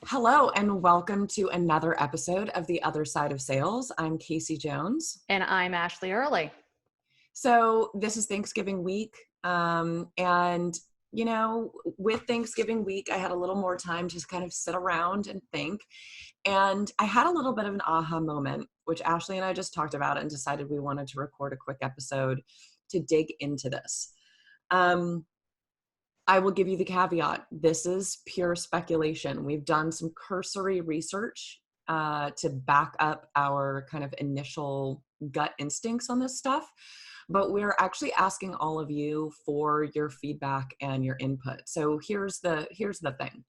Hello, and welcome to another episode of The Other Side of Sales. I'm Kasey Jones. And I'm Ashleigh Early. So this is Thanksgiving week. With Thanksgiving week, I had a little more time to just kind of sit around and think. And I had a little bit of an aha moment, which Ashleigh and I just talked about and decided we wanted to record a quick episode to dig into this. I will give you the caveat. This is pure speculation. We've done some cursory research to back up our kind of initial gut instincts on this stuff, but we're actually asking all of you for your feedback and your input. So here's the thing.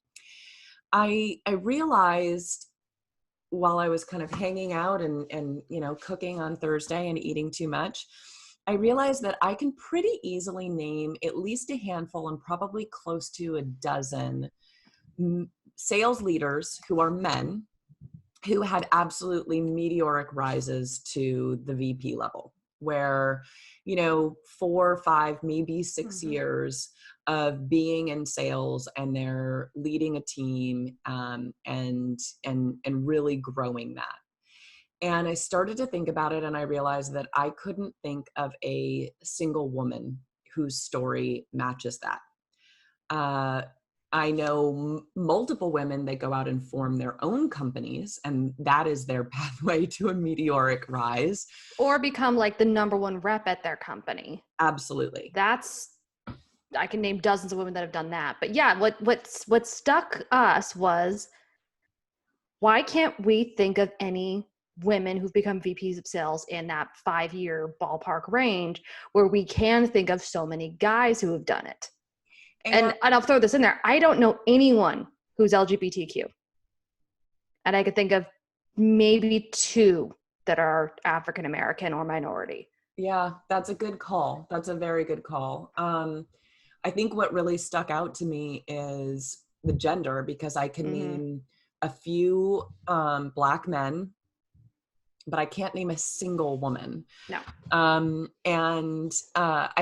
I realized while I was kind of hanging out and cooking on Thursday and eating too much, I realized that I can pretty easily name at least a handful and probably close to a dozen sales leaders who are men who had absolutely meteoric rises to the VP level, where, 4, 5, maybe 6 years of being in sales, and they're leading a team and really growing that. And I started to think about it, and I realized that I couldn't think of a single woman whose story matches that. I know multiple women that go out and form their own companies, and that is their pathway to a meteoric rise. Or become like the number one rep at their company. Absolutely. I can name dozens of women that have done that. But yeah, what stuck us was, why can't we think of any women who've become VPs of sales in that 5-year ballpark range, where we can think of so many guys who have done it? And I'll throw this in there. I don't know anyone who's LGBTQ. And I could think of maybe 2 that are African American or minority. Yeah, that's a good call. That's a very good call. I think what really stuck out to me is the gender, because I can name a few Black men, but I can't name a single woman. No. I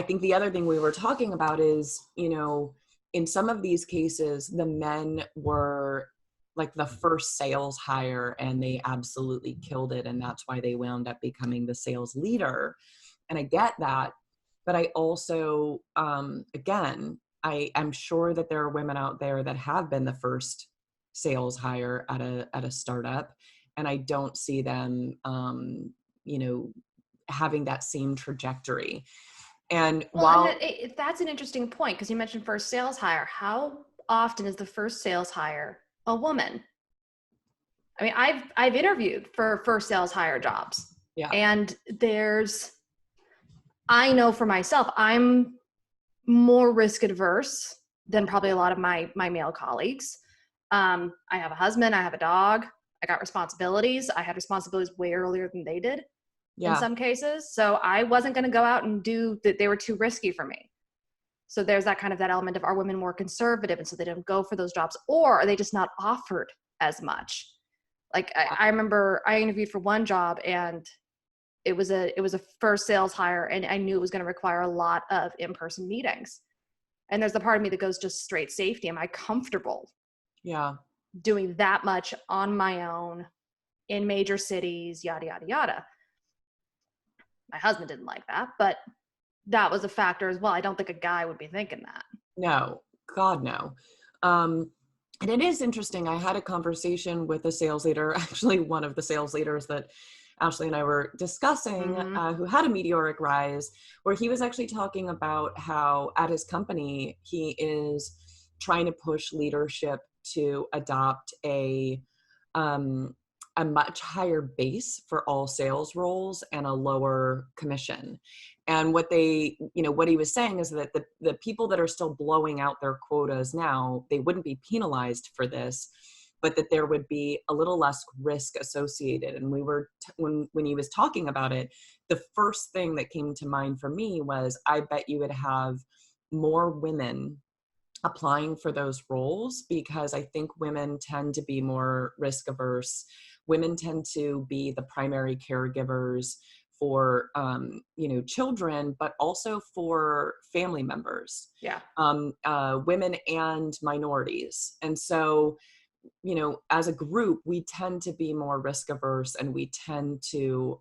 think the other thing we were talking about is, in some of these cases, the men were like the first sales hire and they absolutely killed it. And that's why they wound up becoming the sales leader. And I get that. But I also, again, I'm sure that there are women out there that have been the first sales hire at a startup. And I don't see them, having that same trajectory. And that's an interesting point, because you mentioned first sales hire. How often is the first sales hire a woman? I mean, I've interviewed for first sales hire jobs. Yeah. And I know for myself, I'm more risk adverse than probably a lot of my male colleagues. I have a husband, I have a dog, I got responsibilities. I had responsibilities way earlier than they did in some cases. So I wasn't going to go out and do that. They were too risky for me. So there's that element of, are women more conservative and so they don't go for those jobs, or are they just not offered as much? Like I remember I interviewed for one job, and it was a first sales hire, and I knew it was going to require a lot of in-person meetings. And there's the part of me that goes just straight safety. Am I comfortable? Yeah. Doing that much on my own in major cities, yada, yada, yada. My husband didn't like that, but that was a factor as well. I don't think a guy would be thinking that. No, God, no. And it is interesting. I had a conversation with a sales leader, actually one of the sales leaders that Ashleigh and I were discussing, who had a meteoric rise, where he was actually talking about how at his company, he is trying to push leadership to adopt a much higher base for all sales roles and a lower commission. And what he was saying is that the people that are still blowing out their quotas now, they wouldn't be penalized for this, but that there would be a little less risk associated. And we were, when he was talking about it, the first thing that came to mind for me was, I bet you would have more women applying for those roles, because I think women tend to be more risk averse. Women tend to be the primary caregivers for, children, but also for family members. Yeah. Women and minorities. And so as a group, we tend to be more risk averse, and we tend to,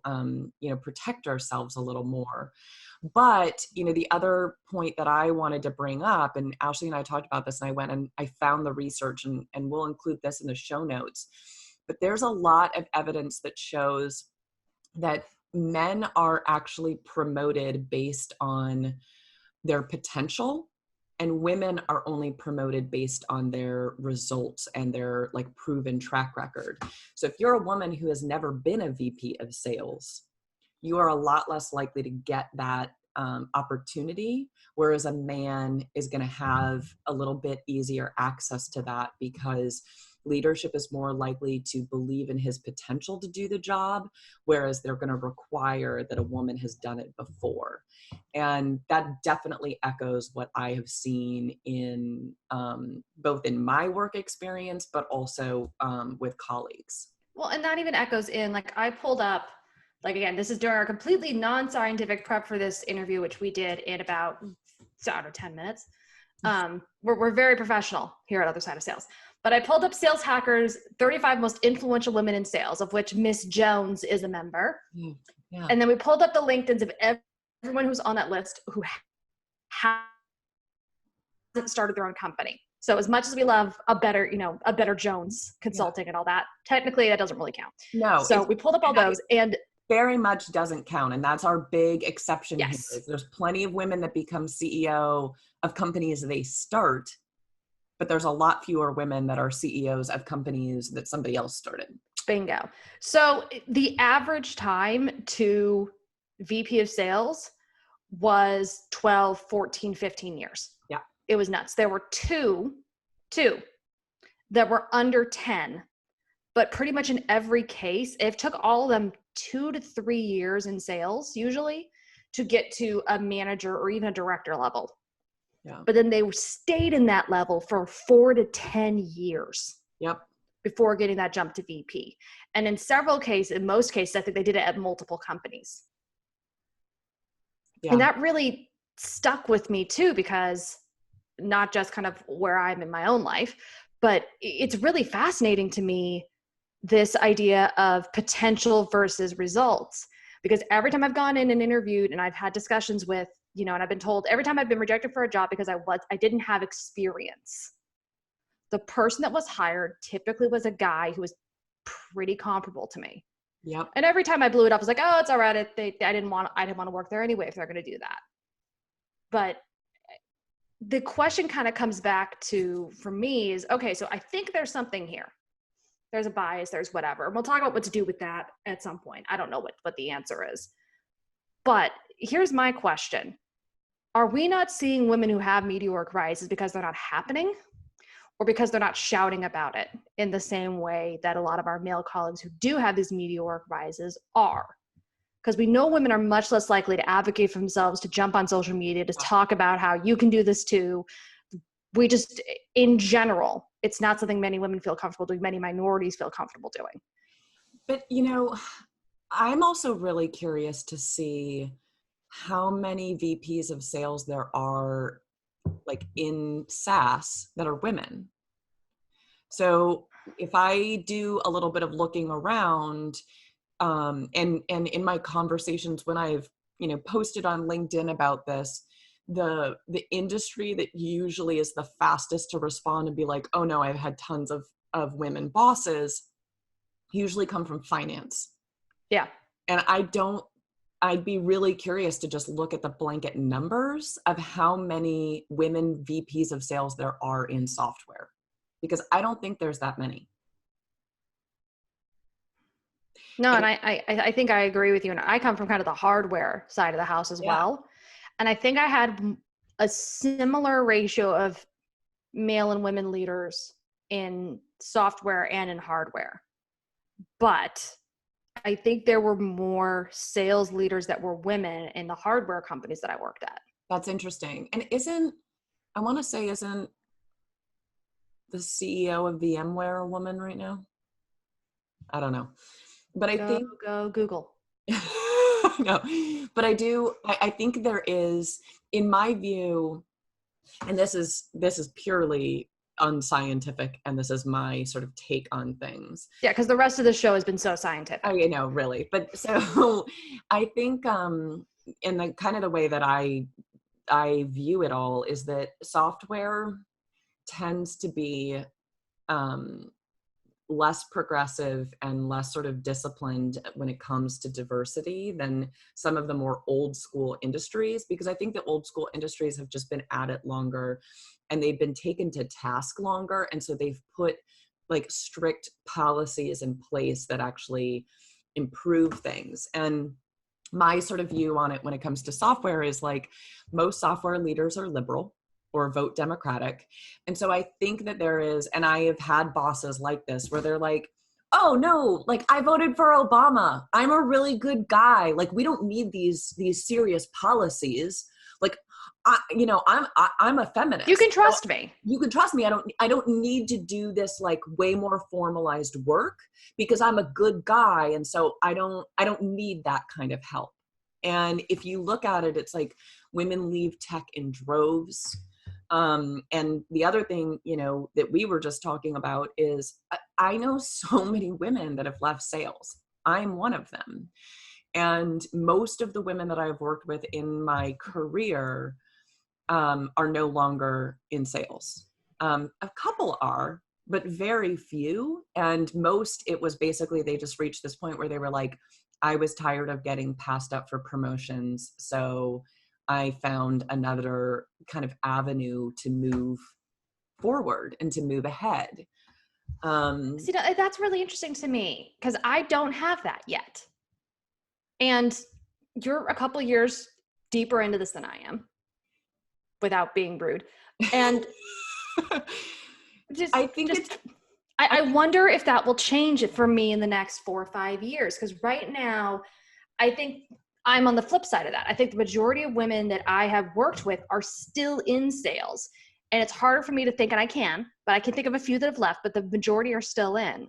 protect ourselves a little more. But, the other point that I wanted to bring up, and Ashleigh and I talked about this, and I went and I found the research, and we'll include this in the show notes, but there's a lot of evidence that shows that men are actually promoted based on their potential, and women are only promoted based on their results and their like proven track record. So if you're a woman who has never been a VP of sales, you are a lot less likely to get that opportunity, whereas a man is going to have a little bit easier access to that, because leadership is more likely to believe in his potential to do the job, whereas they're going to require that a woman has done it before. And that definitely echoes what I have seen in both in my work experience, but also with colleagues. Well, and that even echoes in, like, I pulled up, like, again, this is during our completely non-scientific prep for this interview, which we did in about 10 minutes. We're very professional here at Other Side of Sales. But I pulled up Sales Hackers 35 most influential women in sales, of which Miss Jones is a member. Yeah. And then we pulled up the LinkedIns of everyone who's on that list who hasn't started their own company. So as much as we love a better Jones consulting and all that, technically that doesn't really count. No. So we pulled up all those, and very much doesn't count. And that's our big exception. Yes. Here. There's plenty of women that become CEO of companies they start, but there's a lot fewer women that are CEOs of companies that somebody else started. Bingo. So the average time to VP of sales was 12, 14, 15 years. Yeah. It was nuts. There were two that were under 10, but pretty much in every case, it took all of them 2 to 3 years in sales usually to get to a manager or even a director level. Yeah. But then they stayed in that level for 4 to 10 years. Yep. Before getting that jump to VP. And in most cases, I think they did it at multiple companies. Yeah. And that really stuck with me too, because not just kind of where I'm in my own life, but it's really fascinating to me, this idea of potential versus results. Because every time I've gone in and interviewed and I've had discussions with, and I've been told every time I've been rejected for a job because I didn't have experience, the person that was hired typically was a guy who was pretty comparable to me. Yep. And every time I blew it up, I was like, oh, it's all right. I didn't want to work there anyway if they're going to do that. But the question kind of comes back to, for me, is, okay, so I think there's something here. There's a bias, there's whatever. And we'll talk about what to do with that at some point. I don't know what the answer is. But here's my question. Are we not seeing women who have meteoric rises because they're not happening, or because they're not shouting about it in the same way that a lot of our male colleagues who do have these meteoric rises are? Because we know women are much less likely to advocate for themselves, to jump on social media, to talk about how you can do this too. We just, in general, it's not something many women feel comfortable doing, many minorities feel comfortable doing. But, I'm also really curious to see how many VPs of sales there are like in SaaS that are women. So if I do a little bit of looking around, and in my conversations when I've, posted on LinkedIn about this, the industry that usually is the fastest to respond and be like, oh no, I've had tons of women bosses, usually come from finance. Yeah. And I'd be really curious to just look at the blanket numbers of how many women VPs of sales there are in software, because I don't think there's that many. No, and I think I agree with you. And I come from kind of the hardware side of the house as well. And I think I had a similar ratio of male and women leaders in software and in hardware. But I think there were more sales leaders that were women in the hardware companies that I worked at. That's interesting. And isn't the CEO of VMware a woman right now? I don't know. But I think go Google. No, but I think there is, in my view, and this is purely unscientific, and this is my sort of take on things. Yeah, because the rest of the show has been so scientific. Oh, you know, really. But so I think in the kind of the way that I view it all is that software tends to be less progressive and less sort of disciplined when it comes to diversity than some of the more old school industries, because I think the old school industries have just been at it longer and they've been taken to task longer. And so they've put like strict policies in place that actually improve things. And my sort of view on it when it comes to software is like most software leaders are liberal or vote Democratic. And so I think that there is, and I have had bosses like this where they're like, oh no, like I voted for Obama. I'm a really good guy. Like we don't need these serious policies. Like I'm a feminist. You can trust me. You can trust me. I don't need to do this like way more formalized work because I'm a good guy. And so I don't need that kind of help. And if you look at it, it's like women leave tech in droves. And the other thing, you know, that we were just talking about is I know so many women that have left sales. I'm one of them. And most of the women that I've worked with in my career are no longer in sales. A couple are, but very few. And most, it was basically, they just reached this point where they were like, I was tired of getting passed up for promotions. So I found another kind of avenue to move forward and to move ahead. See, that's really interesting to me because I don't have that yet. And you're a couple years deeper into this than I am, without being rude. And I wonder if that will change it for me in the next 4 or 5 years. Because right now, I think I'm on the flip side of that. I think the majority of women that I have worked with are still in sales. And it's harder for me to think, and I can think of a few that have left, but the majority are still in.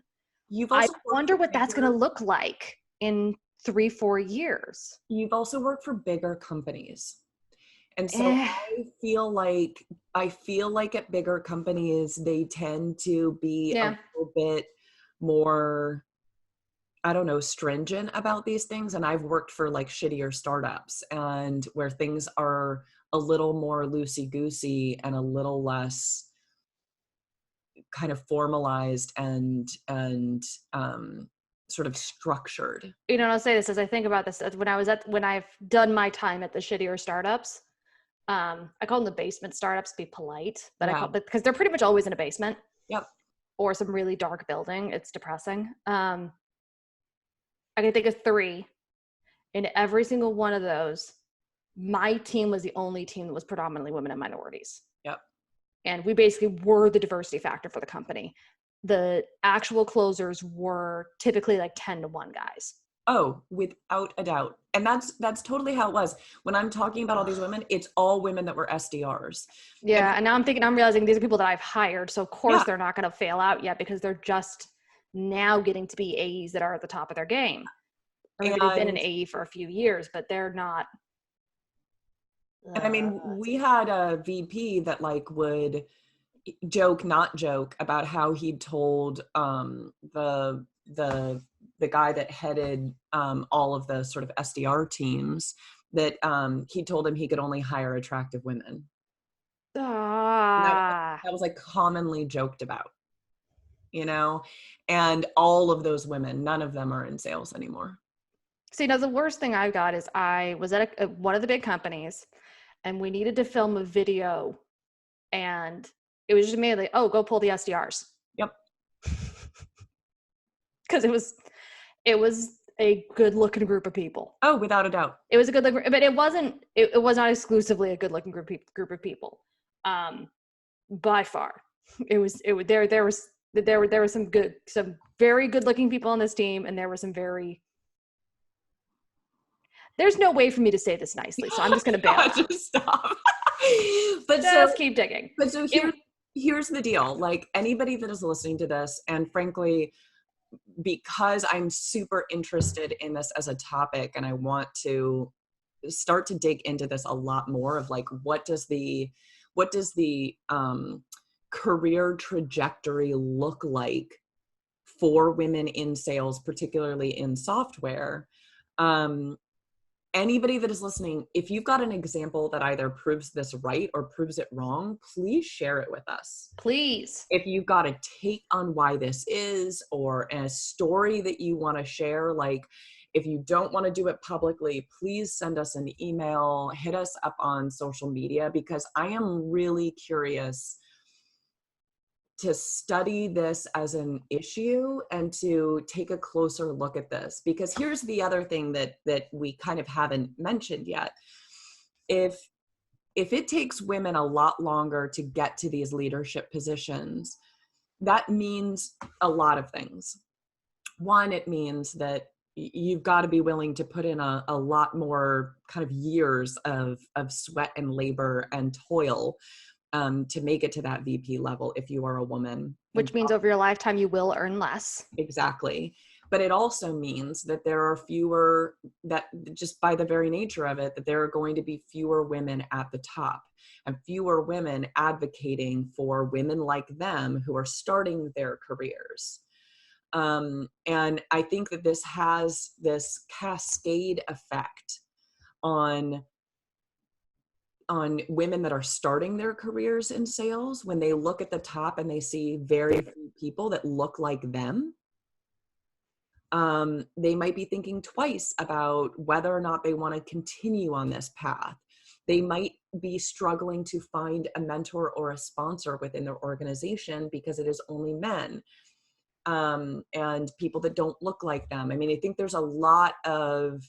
I wonder what that's going to look like in 3, 4 years. You've also worked for bigger companies. And so I feel like at bigger companies, they tend to be a little bit more, I don't know, stringent about these things. And I've worked for like shittier startups and where things are a little more loosey-goosey and a little less kind of formalized and sort of structured. You know, I'll say this as I think about this, when I've done my time at the shittier startups, I call them the basement startups to be polite, but because they're pretty much always in a basement. Yep. Or some really dark building. It's depressing. I can think of 3. In every single one of those, my team was the only team that was predominantly women and minorities. Yep. And we basically were the diversity factor for the company. The actual closers were typically like 10-1 guys. Oh, without a doubt. And that's totally how it was. When I'm talking about all these women, it's all women that were SDRs. Yeah. And now I'm realizing these are people that I've hired. So of course they're not going to fail out yet because they're just now getting to be AEs that are at the top of their game. Or maybe they've been an AE for a few years, but they're not. And I mean, we had a VP that like would joke, not joke about how he'd told the guy that headed all of the sort of SDR teams that he told him he could only hire attractive women. That was like commonly joked about, you know, and all of those women, none of them are in sales anymore. See, now the worst thing I got is I was at one of the big companies and we needed to film a video and it was just immediately, oh, go pull the SDRs. Yep. Because it was a good looking group of people. Oh, without a doubt. It was a good look, but it was not exclusively a good looking group of people. By far. There were some very good looking people on this team and there were some very. There's no way for me to say this nicely, so I'm just going to bail. Just stop. But just keep digging. But so here's the deal. Like anybody that is listening to this, and frankly, because I'm super interested in this as a topic, and I want to start to dig into this a lot more of like what does the career trajectory look like for women in sales, particularly in software? Anybody that is listening, if you've got an example that either proves this right or proves it wrong, please share it with us. Please. If you've got a take on why this is, or a story that you want to share, like if you don't want to do it publicly, please send us an email, hit us up on social media, because I am really curious to study this as an issue and to take a closer look at this. Because here's the other thing that we kind of haven't mentioned yet. If it takes women a lot longer to get to these leadership positions, that means a lot of things. One, it means that you've got to be willing to put in a lot more kind of years of sweat and labor and toil to make it to that VP level if you are a woman. Which means over your lifetime, you will earn less. Exactly. But it also means that there are fewer, that just by the very nature of it, that there are going to be fewer women at the top and fewer women advocating for women like them who are starting their careers. And I think that this has this cascade effect on women that are starting their careers in sales. When they look at the top and they see very few people that look like them, they might be thinking twice about whether or not they want to continue on this path. They might be struggling to find a mentor or a sponsor within their organization because it is only men, and people that don't look like them. I mean, I think there's a lot of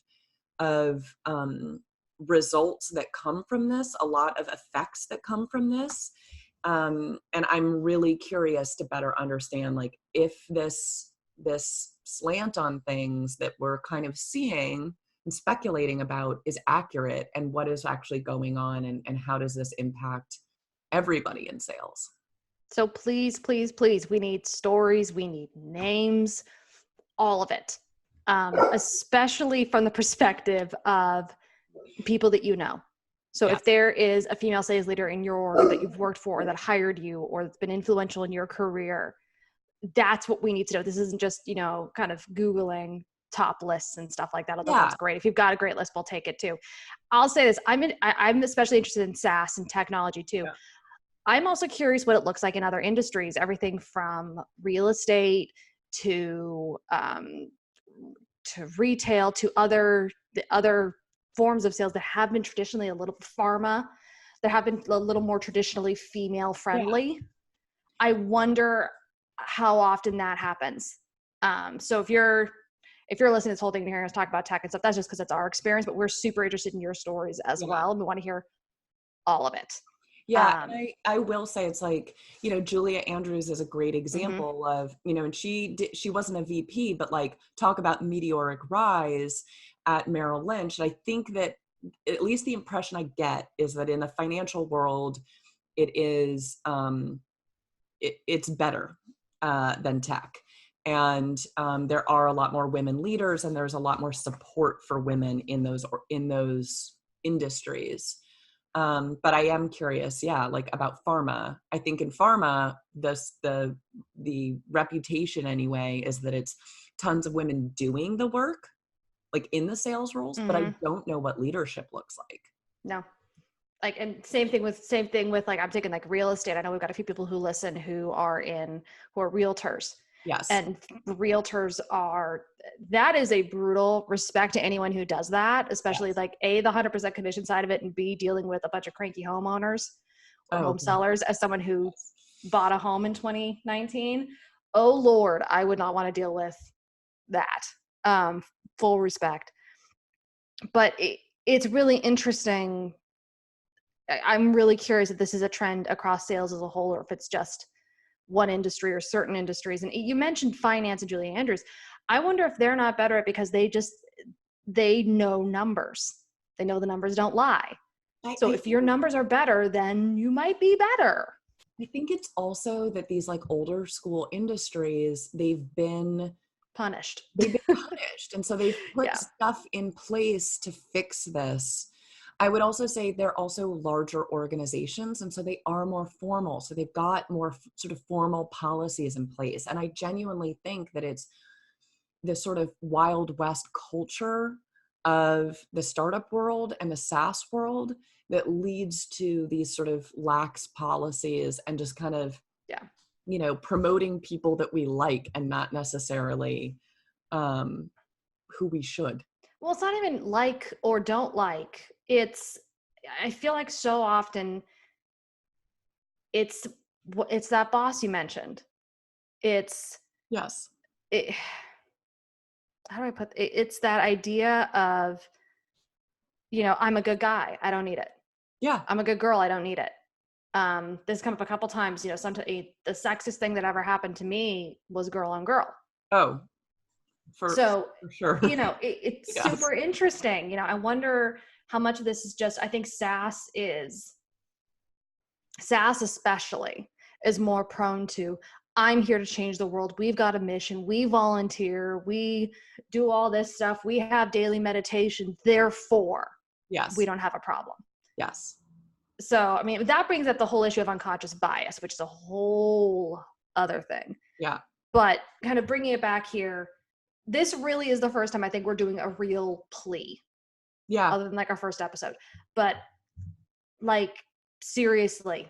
results that come from this, a lot of effects that come from this. And I'm really curious to better understand, like, if this slant on things that we're kind of seeing and speculating about is accurate, and what is actually going on, and how does this impact everybody in sales. So please, please, please, we need stories, we need names, all of it. Especially from the perspective of people that you know. So if there is a female sales leader in your org that you've worked for, or that hired you, or that's been influential in your career, that's what we need to know. This isn't just, kind of Googling top lists and stuff like that. Although that's great. If you've got a great list, we'll take it too. I'll say this. I'm especially interested in SaaS and technology too. Yeah. I'm also curious what it looks like in other industries, everything from real estate to retail, to the other forms of sales that have been traditionally a little pharma, that have been a little more traditionally female friendly. Yeah. I wonder how often that happens. So if you're listening to this whole thing and hearing us talk about tech and stuff, that's just because it's our experience, but we're super interested in your stories as well. And we want to hear all of it. Yeah. And I will say, it's like, Julia Andrews is a great example of, and she wasn't a VP, but like, talk about meteoric rise at Merrill Lynch. And I think that at least the impression I get is that in the financial world, it is, it's better than tech. And there are a lot more women leaders, and there's a lot more support for women in those industries. But I am curious, like about pharma. I think in pharma, the reputation anyway is that it's tons of women doing the work, like in the sales roles, but I don't know what leadership looks like. No. Like, and same thing with like, I'm thinking like real estate. I know we've got a few people who listen who are realtors. Yes. And realtors that is a brutal respect to anyone who does that, especially like A, the 100% commission side of it, and B, dealing with a bunch of cranky homeowners or home sellers. As someone who bought a home in 2019, oh Lord, I would not want to deal with that. Full respect. But it's really interesting. I'm really curious if this is a trend across sales as a whole, or if it's just one industry or certain industries. And you mentioned finance and Julia Andrews. I wonder if they're not better at, because they know numbers. They know the numbers don't lie. So if your numbers are better, then you might be better. I think it's also that these like older school industries, they've been punished. And so they've put stuff in place to fix this. I would also say they're also larger organizations, and so they are more formal. So they've got more sort of formal policies in place. And I genuinely think that it's this sort of Wild West culture of the startup world and the SaaS world that leads to these sort of lax policies and just kind of, Yeah. Promoting people that we like and not necessarily who we should. Well, it's not even like or don't like. I feel like so often it's that boss you mentioned. It's, Yes. it, how do I put it? It's that idea of, I'm a good guy. I don't need it. Yeah. I'm a good girl. I don't need it. This come up a couple times, sometimes the sexiest thing that ever happened to me was girl on girl. Oh, for sure. It's Yes. super interesting. I wonder how much of this is just, I think SaaS especially is more prone to, I'm here to change the world. We've got a mission. We volunteer. We do all this stuff. We have daily meditation. Therefore, Yes, we don't have a problem. Yes. So, I mean, that brings up the whole issue of unconscious bias, which is a whole other thing. Yeah. But kind of bringing it back here, this really is the first time I think we're doing a real plea. Yeah. Other than like our first episode. But like, seriously,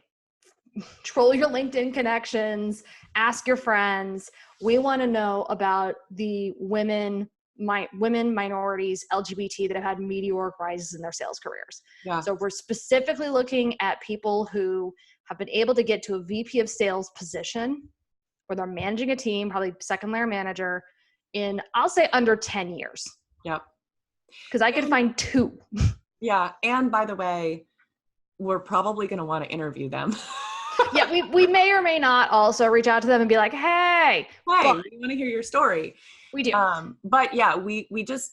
troll your LinkedIn connections, ask your friends. We want to know about the women, minorities, LGBT that have had meteoric rises in their sales careers. Yeah. So we're specifically looking at people who have been able to get to a VP of sales position where they're managing a team, probably second layer manager, in, I'll say, under 10 years. Yep. Because I could find 2. Yeah. And by the way, we're probably going to want to interview them. Yeah, we may or may not also reach out to them and be like, hey, we want to hear your story. We do. But yeah, we just,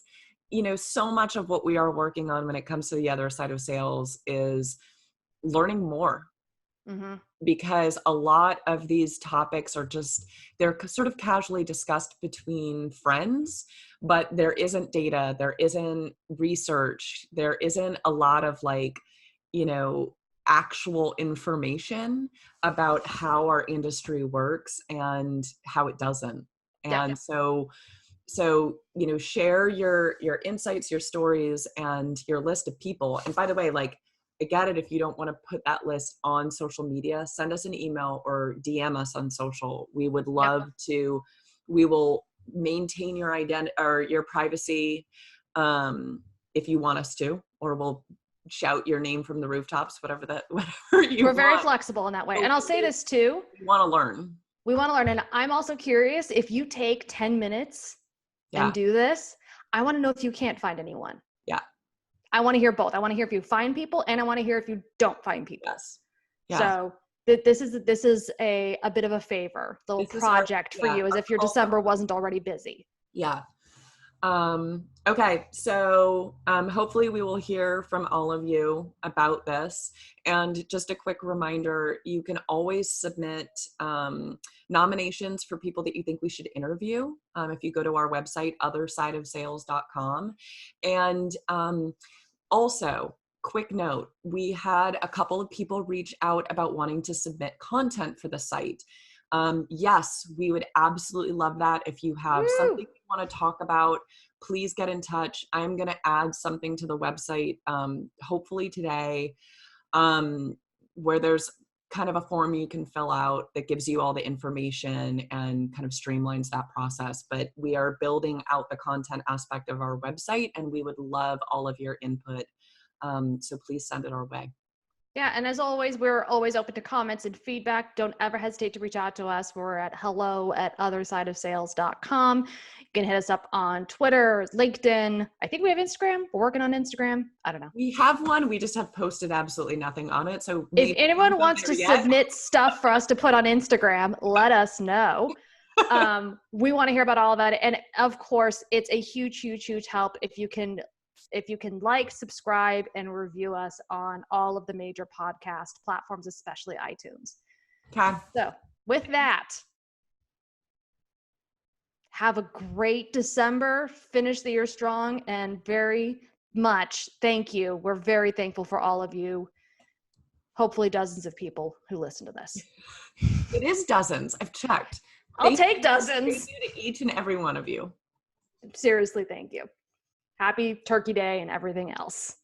so much of what we are working on when it comes to the other side of sales is learning more. Mm-hmm. Because a lot of these topics are just, they're sort of casually discussed between friends, but there isn't data, there isn't research, there isn't a lot of actual information about how our industry works and how it doesn't. And so share your insights, your stories, and your list of people. And by the way, I get it if you don't want to put that list on social media, send us an email or DM us on social. We would love to, we will maintain your identity or your privacy if you want us to, or we'll shout your name from the rooftops, whatever you want. We're very flexible in that way. And I'll say this too. We want to learn. We want to learn. And I'm also curious, if you take 10 minutes and do this, I want to know if you can't find anyone. Yeah. I want to hear both. I want to hear if you find people, and I want to hear if you don't find people. Yes. Yeah. So this is a bit of a favor, little project for you, as if your December wasn't already busy. Yeah. Okay. So, hopefully we will hear from all of you about this. And just a quick reminder, you can always submit, nominations for people that you think we should interview. If you go to our website, othersideofsales.com. And, also, quick note, we had a couple of people reach out about wanting to submit content for the site. Yes, we would absolutely love that. If you have something you want to talk about, please get in touch. I'm going to add something to the website, hopefully today, where there's kind of a form you can fill out that gives you all the information and kind of streamlines that process. But we are building out the content aspect of our website, and we would love all of your input. So please send it our way. Yeah. And as always, we're always open to comments and feedback. Don't ever hesitate to reach out to us. We're at hello@othersideofsales.com. You can hit us up on Twitter, LinkedIn. I think we have Instagram. We're working on Instagram. I don't know. We have one. We just have posted absolutely nothing on it. So if anyone wants to submit stuff for us to put on Instagram, let us know. We want to hear about all of that. And of course, it's a huge, huge, huge help if you can like, subscribe, and review us on all of the major podcast platforms, especially iTunes. Okay. So with that, have a great December, finish the year strong, and very much. Thank you. We're very thankful for all of you. Hopefully dozens of people who listen to this. It is dozens. I've checked. I'll take dozens. Thank you to each and every one of you. Seriously, thank you. Happy Turkey Day and everything else.